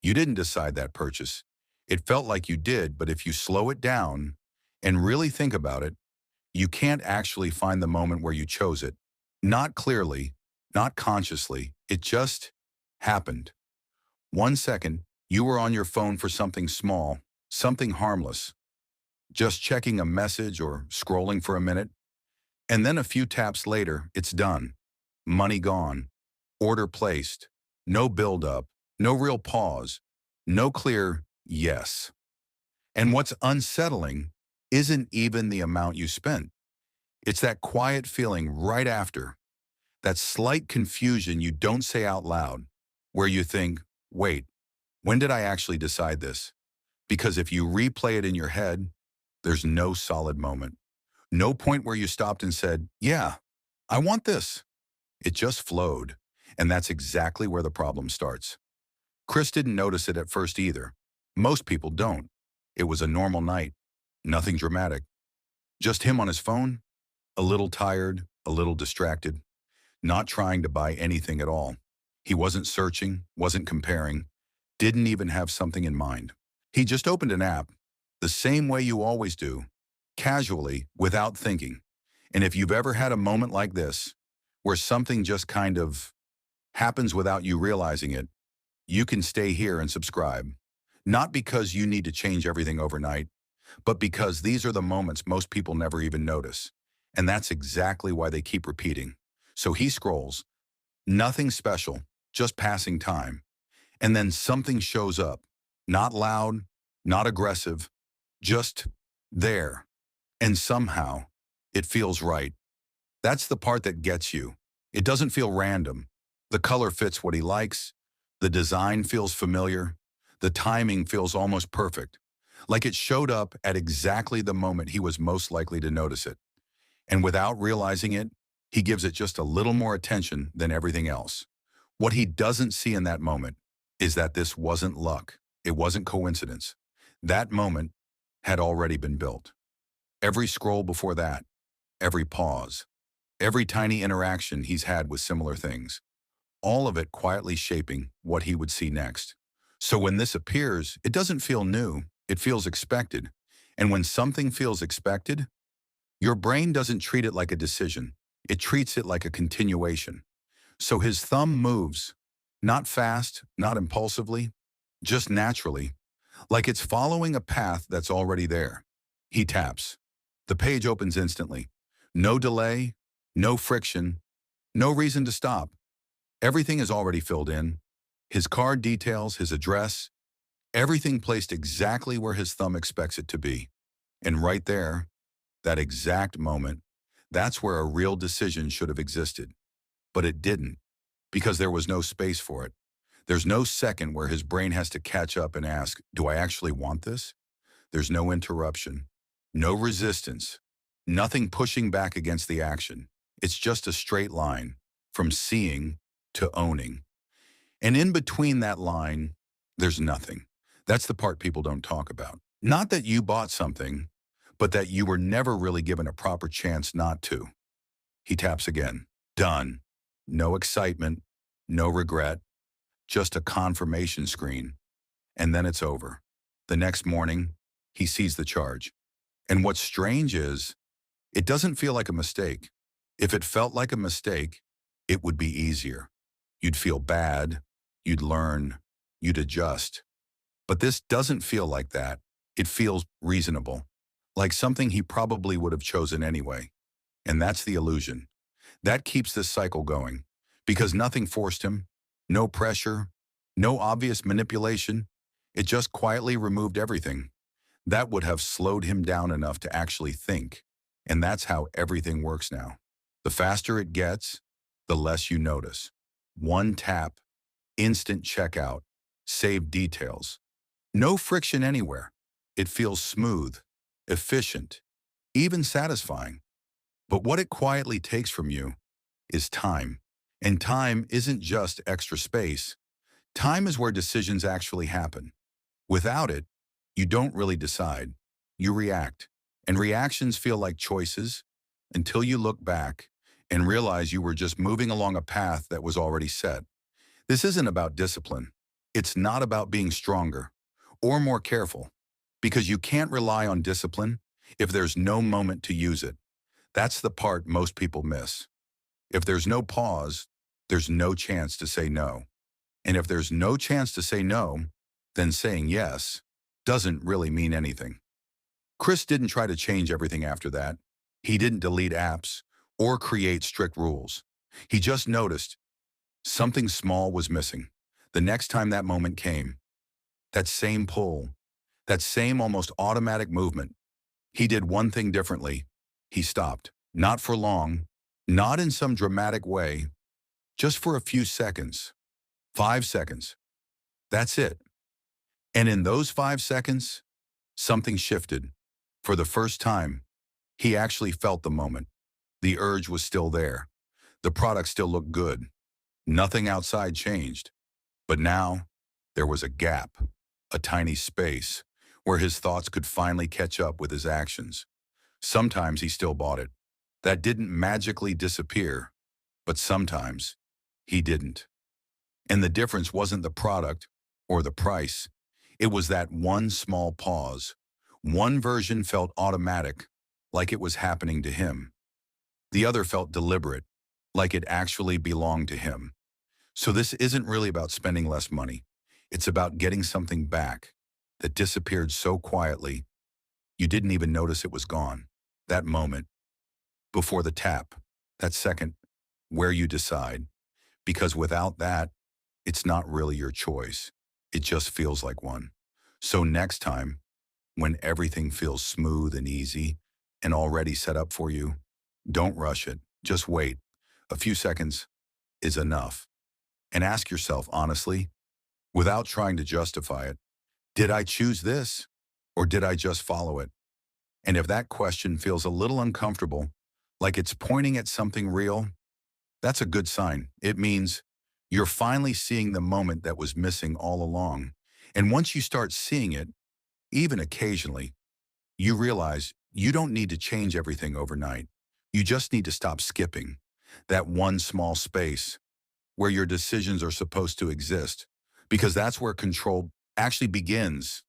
You didn't decide that purchase. It felt like you did, but if you slow it down and really think about it, you can't actually find the moment where you chose it. Not clearly, not consciously. It just happened. 1 second, you were on your phone for something small, something harmless, just checking a message or scrolling for a minute. And then a few taps later, it's done. Money gone. Order placed. No build-up. No real pause. No clear yes. And what's unsettling isn't even the amount you spent. It's that quiet feeling right after, that slight confusion you don't say out loud, where you think, wait, when did I actually decide this? Because if you replay it in your head, there's no solid moment. No point where you stopped and said, yeah, I want this. It just flowed. And that's exactly where the problem starts. Chris didn't notice it at first either. Most people don't. It was a normal night. Nothing dramatic. Just him on his phone, a little tired, a little distracted, not trying to buy anything at all. He wasn't searching, wasn't comparing, didn't even have something in mind. He just opened an app, the same way you always do, casually, without thinking. And if you've ever had a moment like this, where something just kind of happens without you realizing it, you can stay here and subscribe. Not because you need to change everything overnight, but because these are the moments most people never even notice. And that's exactly why they keep repeating. So he scrolls, nothing special, just passing time. And then something shows up, not loud, not aggressive, just there. And somehow, it feels right. That's the part that gets you. It doesn't feel random. The color fits what he likes. The design feels familiar. The timing feels almost perfect. Like it showed up at exactly the moment he was most likely to notice it. And without realizing it, he gives it just a little more attention than everything else. What he doesn't see in that moment is that this wasn't luck. It wasn't coincidence. That moment had already been built. Every scroll before that, every pause, every tiny interaction he's had with similar things, all of it quietly shaping what he would see next. So when this appears, it doesn't feel new, it feels expected. And when something feels expected, your brain doesn't treat it like a decision, it treats it like a continuation. So his thumb moves, not fast, not impulsively, just naturally, like it's following a path that's already there. He taps. The page opens instantly. No delay, no friction, no reason to stop. Everything is already filled in. His card details, his address, everything placed exactly where his thumb expects it to be. And right there, that exact moment, that's where a real decision should have existed. But it didn't, because there was no space for it. There's no second where his brain has to catch up and ask, do I actually want this? There's no interruption, no resistance, nothing pushing back against the action. It's just a straight line from seeing to owning. And in between that line, there's nothing. That's the part people don't talk about. Not that you bought something, but that you were never really given a proper chance not to. He taps again. Done. No excitement, no regret, just a confirmation screen. And then it's over. The next morning, he sees the charge. And what's strange is, it doesn't feel like a mistake. If it felt like a mistake, it would be easier. You'd feel bad, you'd learn, you'd adjust. But this doesn't feel like that. It feels reasonable, like something he probably would have chosen anyway. And that's the illusion. That keeps this cycle going, because nothing forced him, no pressure, no obvious manipulation. It just quietly removed everything. That would have slowed him down enough to actually think. And that's how everything works now. The faster it gets, the less you notice. One tap, instant checkout, saved details. No friction anywhere. It feels smooth, efficient, even satisfying. But what it quietly takes from you is time. And time isn't just extra space. Time is where decisions actually happen. Without it, you don't really decide. You react. And reactions feel like choices until you look back and realize you were just moving along a path that was already set. This isn't about discipline. It's not about being stronger or more careful, because you can't rely on discipline if there's no moment to use it. That's the part most people miss. If there's no pause, there's no chance to say no. And if there's no chance to say no, then saying yes doesn't really mean anything. Chris didn't try to change everything after that. He didn't delete apps or create strict rules. He just noticed something small was missing. The next time that moment came, that same pull, that same almost automatic movement, he did one thing differently. He stopped. Not for long, not in some dramatic way, just for a few seconds. 5 seconds. That's it. And in those 5 seconds, something shifted. For the first time, he actually felt the moment. The urge was still there. The product still looked good. Nothing outside changed. But now, there was a gap, a tiny space, where his thoughts could finally catch up with his actions. Sometimes he still bought it. That didn't magically disappear, but sometimes he didn't. And the difference wasn't the product or the price. It was that one small pause. One version felt automatic, like it was happening to him. The other felt deliberate, like it actually belonged to him. So this isn't really about spending less money. It's about getting something back that disappeared so quietly you didn't even notice it was gone. That moment, before the tap, that second, where you decide. Because without that, it's not really your choice. It just feels like one. So next time, when everything feels smooth and easy and already set up for you, don't rush it. Just wait. A few seconds is enough. And ask yourself honestly, without trying to justify it, did I choose this or did I just follow it? And if that question feels a little uncomfortable, like it's pointing at something real, that's a good sign. It means you're finally seeing the moment that was missing all along. And once you start seeing it, even occasionally, you realize you don't need to change everything overnight. You just need to stop skipping that one small space where your decisions are supposed to exist, because that's where control actually begins.